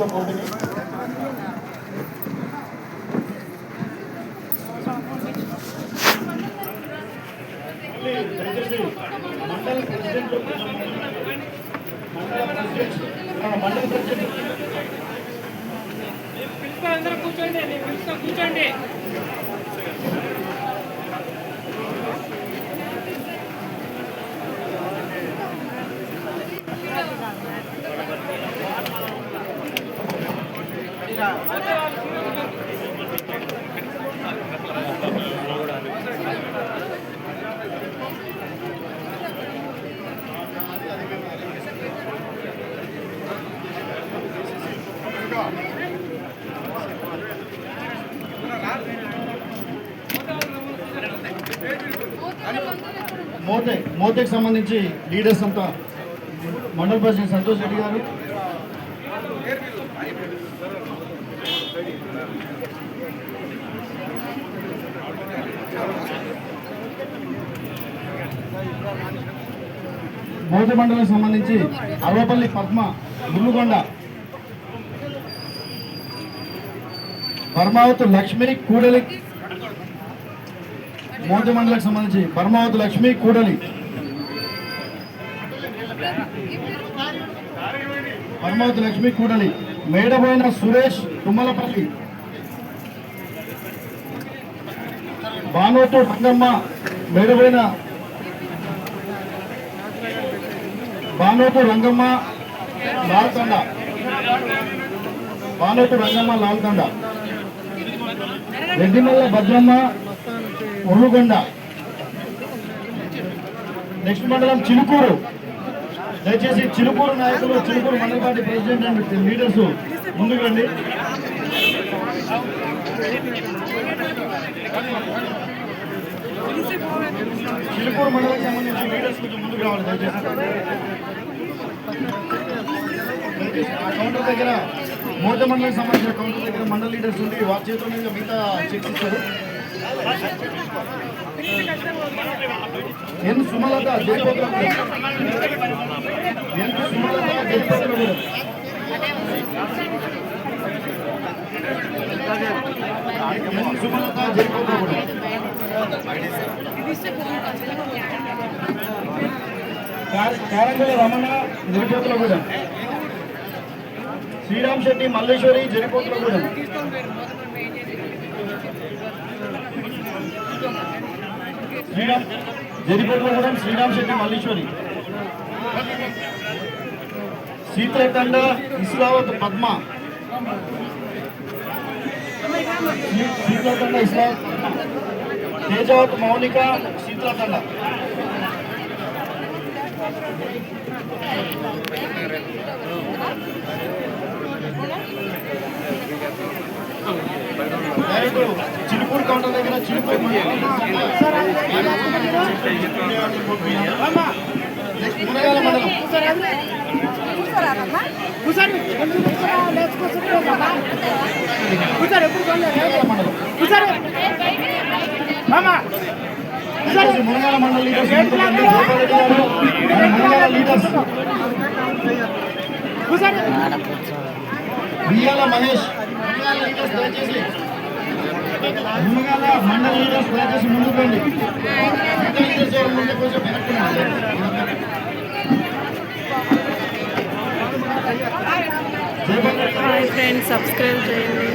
లీడర్స్తో పోటీని మండల ప్రెసిడెంట్ అందరూ కూర్చోండి, కూర్చోండి. మోతేకి సంబంధించి లీడర్స్ అంతా మండల ప్రెసిడెంట్ సంతోష్ రెడ్డి గారు, మోతే మండలం సంబంధించి అరవపల్లి పద్మ, ముల్లుగొండ, పరమావతి లక్ష్మి కూడలి, మోతే మండలకు సంబంధించి పరమావతి లక్ష్మి కూడలి, పరమావతి లక్ష్మి కూడలి, మేడబోయిన సురేష్ తుమ్మలపల్లి, బానోతు రంగమ్మ, మేడబోయిన బానోతు రంగమ్మ లాల్తండ, బానోతు రంగమ్మ లాల్తండ, రెడ్డిమల్ల భద్రమ్మ ఉర్లుగొండ. నెక్స్ట్ మండలం చిలుకూరు. దయచేసి చిలుకూరు నాయకులు, చిలుకూరు మండల పార్టీ ప్రెసిడెంట్ అండ్ లీడర్స్ ముందుకు రండి. చిలుకూరు మండలానికి సంబంధించిన లీడర్స్ కొంచెం ముందుకు రావాలి దయచేసి. కౌంటర్ దగ్గర మోత మండలికి సంబంధించిన కౌంటర్ దగ్గర మండల లీడర్స్ ఉండి వారి చేతుల మీద మిగతా చెక్స్ ఇస్తారు. N Sumalatha Jayapothula, N Sumalatha Jayapothula, N Sumalatha Jayapothula, Karangala Ramana Jaripothulagudem, Sriram Shetty Malleswari Jaripothulagudem, Jaripothulagudem Sriram Shetty Malleswari, Seethalathanda Islavath Padma, Sheethalathanda Islavath Padma, Tejavath Mounika Sheethalathanda, Chilukuru counter దగ్గర చిలుకూరు మునగాల మండలం, మునగాల మండల leaders, Munagala leaders Biyyala Mahesh, Munagala leaders దయచేసి, మునగాల మండల లీడర్స్ దయచేసి ముందుకు రండి. లీడర్స్ ఎవరు ముందు కొంచెం వెనక్కి ఫ్రెండ్స్ సబ్స్క్రైబ్ చేయండి.